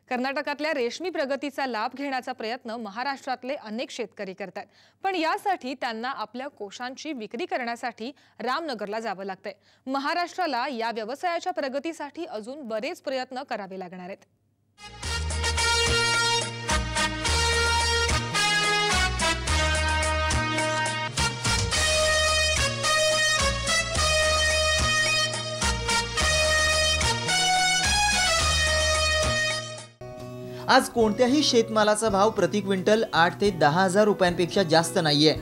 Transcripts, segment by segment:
कर्नाटकातल्या रेशमी प्रगतीचा लाभ घेण्याचा प्रयत्न महाराष्ट्रातले अनेक शेतकरी करतात, पण यासाठी त्यांना आपल्या कोशांची विक्री करण्यासाठी रामनगरला जावं लागतंय। महाराष्ट्राला या व्यवसायाच्या प्रगतीसाठी अजून बरेच प्रयत्न करावे लागणार आहेत। आज कोणत्याही शेतमालाचा भाव प्रति क्विंटल 8 ते 10 हजार रुपयांपेक्षा जास्त नाहीये।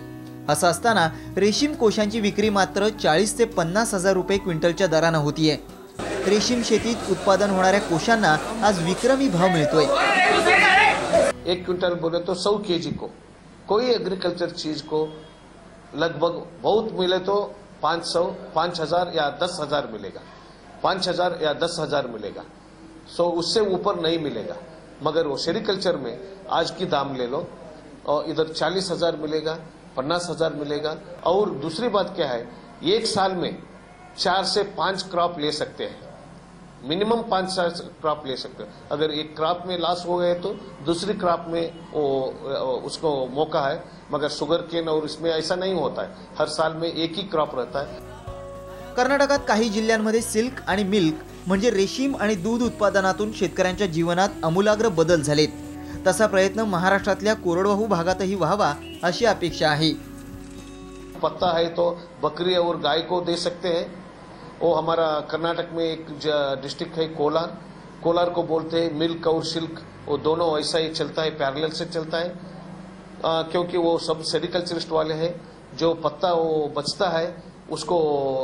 असं असताना रेशीम कोशांची विक्री मात्र 40 ते 50 हजार रुपये क्विंटलच्या दराने होतीये। रेशीम शेतीत उत्पादन होणाऱ्या कोशांना आज विक्रमी भाव मिळतोय। 1 क्विंटल बोले तो 100 केजी को कोई एग्रीकल्चर चीज को लगभग बहुत मिले तो 500, 5000 या 10,000 मिलेगा, 5000 या 10,000 मिलेगा। सो उससे ऊपर नहीं मिलेगा। मगर वो सेरिकल्चर में आज की दाम ले लो और इधर 40,000 मिलेगा, 50,000 मिलेगा। और दूसरी बात क्या है, एक साल में 4 से 5 क्रॉप ले सकते हैं, मिनिमम 5 क्रॉप ले सकते हैं। अगर एक क्रॉप में लॉस हो गए तो दूसरी क्रॉप में उसको मौका है। मगर शुगर केन और इसमें ऐसा नहीं होता है, हर साल में एक ही क्रॉप रहता है। कर्नाटकात काही जिल्ह्यांमध्ये सिल्क आणि मिल्क म्हणजे रेशीम आणि दूध उत्पादनातून शेतकऱ्यांच्या जीवनात आमूलाग्र बदल झालेत। तसा प्रयत्न महाराष्ट्रातल्या कोरडवाहू भागातही व्हावा अशी अपेक्षा आहे। पत्ता है तो बकरी और गाय को दे सकते हैं। वो हमारा कर्नाटक में एक डिस्ट्रिक्ट है कोलार, कोलार को बोलते हैं मिल्क और सिल्क, वो दोनों ऐसा ही चलता है, पैरेलल से चलता है। क्योंकि वो सब सेरिकल्चरिस्ट वाले हैं। जो पत्ता वो बचता है उसको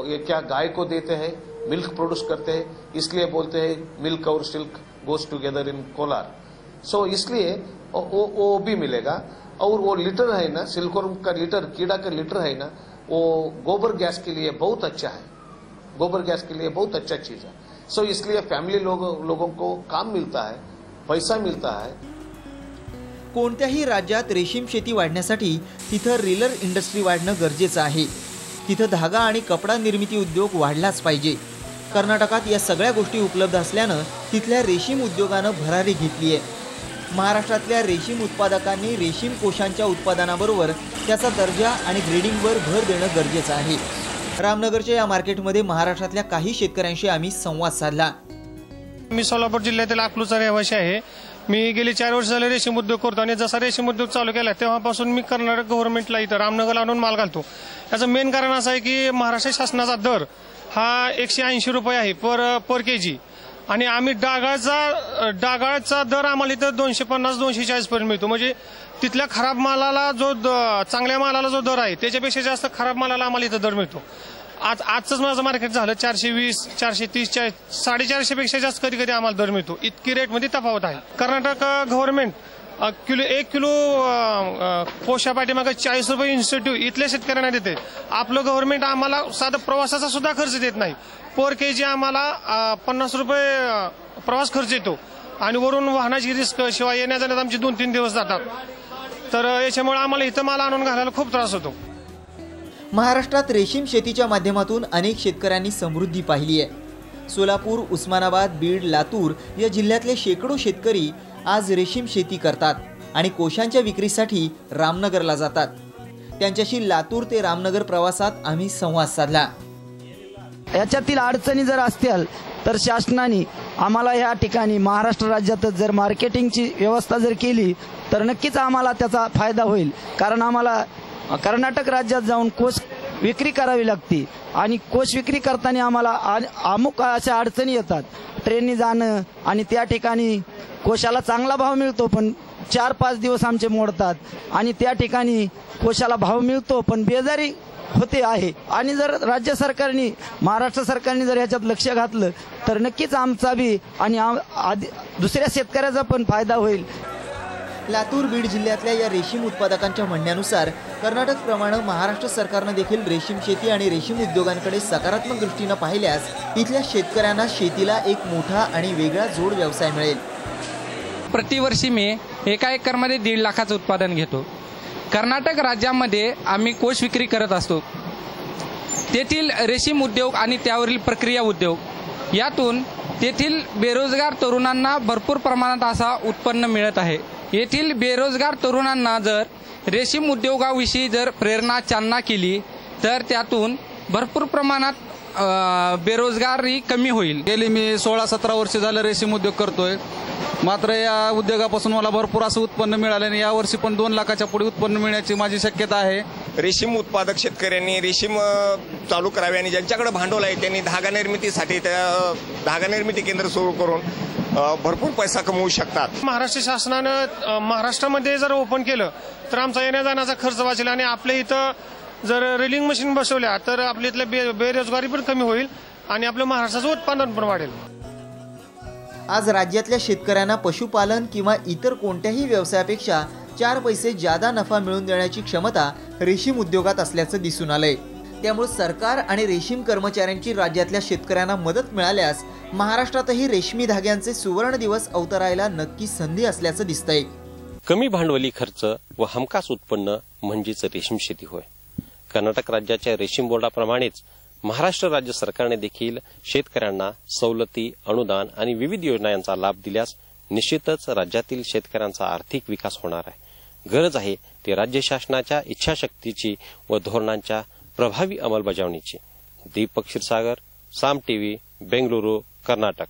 ये क्या गाय को देते हैं, मिल्क प्रोड्यूस करते हैं, इसलिए बोलते हैं मिल्क और silk goes together in Kolar. So इसलिए वो भी मिलेगा। और वो लिटर है ना, सिल्कवर्म का लिटर, कीड़ा का लिटर है ना, वो गोबर गैस के लिए बहुत अच्छा है, गोबर गैस के लिए बहुत अच्छा चीज है। सो इसलिए फैमिली लोगों को काम मिलता है, पैसा मिलता है। कोणत्याही राज्यात रेशीम शेती वाढण्यासाठी तिथं रिलर इंडस्ट्री वाढणं गरजेचं आहे। तिथं धागा आणि कपडा निर्मिती उद्योग वाढलाच पाहिजे। कर्नाटकात या सगळ्या गोष्टी उपलब्ध असल्यानं तिथल्या रेशीम उद्योगानं भरारी घेतली आहे। महाराष्ट्रातल्या रेशीम उत्पादकांनी रेशीम कोशांच्या उत्पादनाबरोबर त्याचा दर्जा आणि ग्रेडिंगवर भर देणं गरजेचं आहे। रामनगरच्या या मार्केटमध्ये महाराष्ट्रातल्या काही शेतकऱ्यांशी आम्ही संवाद साधला। मी सोलापूर जिल्ह्यातील अकलूजचा रहिवासी आहे। मी गेली 4 वर्ष झाले रेशीम उद्योग करतो आणि जसा रेशीम उद्योग चालू केला तेव्हापासून मी कर्नाटक गव्हर्नमेंटला इथं रामनगरला आणून माल घालतो। याचं मेन कारण असं आहे की महाराष्ट्र शासनाचा दर हा 180 रुपये आहे पर केजी आणि आम्ही डागाळचा दर आम्हाला इथं 250-240 पर्यंत मिळतो। म्हणजे तिथल्या खराब मालाला जो चांगल्या मालाला जो दर आहे त्याच्यापेक्षा जास्त खराब मालाला आम्हाला इथं दर मिळतो। आजच माझं मार्केट झालं 420, 430, 450 पेक्षा जास्त कधी कधी आम्हाला दर मिळतो। इतकी रेट मध्ये तफावत आहे। कर्नाटक गव्हर्नमेंट 1 किलो कोशा पाठीमागे 40 रुपये इन्सेंटिव्ह इथल्या शेतकऱ्यांना देते। आपलं गव्हर्नमेंट आम्हाला साधा प्रवासाचा सुद्धा खर्च देत नाही। पर केजी आम्हाला 50 रुपये प्रवास खर्च येतो आणि वरून वाहनाची रिस्क शिवाय येण्या जाण्यात आमचे 2-3 दिवस जातात। तर याच्यामुळे आम्हाला इथं माल आणून घालायला खूप त्रास होतो। महाराष्ट्रात रेशीम शेतीच्या माध्यमातून अनेक शेतकऱ्यांनी समृद्धी पाहिली आहे। सोलापूर, उस्मानाबाद, बीड, लातूर या जिल्ह्यातले शेकडो शेतकरी आज रेशीम शेती करतात आणि कोशांच्या विक्रीसाठी रामनगरला जातात। त्यांच्याशी लातूर ते रामनगर प्रवासात आम्ही संवाद साधला। याच्यातील अडचणी जर असतील तर शासनाने आम्हाला या ठिकाणी महाराष्ट्र राज्यात जर मार्केटिंगची व्यवस्था जर केली तर नक्कीच आम्हाला त्याचा फायदा होईल। कारण आम्हाला कर्नाटक राज्यात जाऊन कोश विक्री करावी लागते आणि कोश विक्री करताना आम्हाला अमुक अशा अडचणी येतात। ट्रेननी जाणं आणि त्या ठिकाणी कोशाला चांगला भाव मिळतो पण 4-5 दिवस आमचे मोडतात आणि त्या ठिकाणी कोशाला भाव मिळतो पण बेजारी होते आहे। आणि जर राज्य सरकारने महाराष्ट्र सरकारने जर याच्यात लक्ष घातलं तर नक्कीच आमचा बी आणि दुसऱ्या शेतकऱ्याचा पण फायदा होईल। लातूर, बीड जिल्ह्यातल्या या रेशीम उत्पादकांच्या म्हणण्यानुसार कर्नाटकप्रमाणे महाराष्ट्र सरकारने देखील रेशीम शेती आणि रेशीम उद्योगांकडे सकारात्मक दृष्टीने पाहिल्यास इथल्या शेतकऱ्यांना शेतीला एक मोठा आणि वेगळा जोड व्यवसाय मिळेल। प्रतिवर्षी मी एका एकरमध्ये 1.5 लाखाचं उत्पादन घेतो। कर्नाटक राज्यामध्ये आम्ही कोश विक्री करत असतो। तेथील रेशीम उद्योग आणि त्यावरील प्रक्रिया उद्योग यातून तेथील बेरोजगार तरुणांना भरपूर प्रमाणात असा उत्पन्न मिळत आहे। येथील बेरोजगार तरुणांना जर रेशीम उद्योगाविषयी जर प्रेरणा चालना केली तर त्यातून भरपूर प्रमाणात बेरोजगारी कमी होईल। गेली मी 16-17 वर्ष झालं रेशीम उद्योग करतोय, मात्र या उद्योगापासून मला भरपूर असं उत्पन्न मिळालं आणि यावर्षी पण 2 लाखाच्या पुढे उत्पन्न मिळण्याची माझी शक्यता आहे। रेशीम उत्पादक शेतकऱ्यांनी रेशीम चालू करावे आणि ज्यांच्याकडे भांडवल आहे त्यांनी धागा निर्मितीसाठी धागा निर्मिती केंद्र सुरू करून भरपूर पैसा कमवू शकतात। महाराष्ट्र शासनानं महाराष्ट्रामध्ये जर ओपन केलं तर आमचा येण्या जाण्याचा खर्च वाचेल आणि आपल्या इथं जर रेलिंग मशीन बसवल्या तर आपल्या इथल्या बेरोजगारी पण कमी होईल आणि आपल्या महाराष्ट्राचं उत्पादन पण वाढेल। आज राज्यातल्या शेतकऱ्यांना पशुपालन किंवा इतर कोणत्याही व्यवसायापेक्षा 4 पैसे जादा नफा मिळवून देण्याची क्षमता रेशीम उद्योगात असल्याचं दिसून आलंय। त्यामुळे सरकार आणि रेशीम कर्मचाऱ्यांची राज्यातल्या शेतकऱ्यांना मदत मिळाल्यास महाराष्ट्रातही रेशमी धाग्यांचे सुवर्ण दिवस अवतरायला नक्की संधी असल्याचं दिसतंय। कमी भांडवली खर्च व हमखास उत्पन्न म्हणजेच रेशीम शेती होय। कर्नाटक राज्याच्या रेशीम बोर्डाप्रमाणेच महाराष्ट्र राज्य सरकारने देखील शेतकऱ्यांना सवलती, अनुदान आणि विविध योजना यांचा लाभ दिल्यास निश्चितच राज्यातील शेतकऱ्यांचा आर्थिक विकास होणार आहे। गरज आहे ती राज्य शासनाच्या इच्छाशक्तीची व धोरणांच्या प्रभावी अंमलबजावणीची। दीपक क्षीरसागर, साम टीव्ही, बेंगलुरू, कर्नाटक।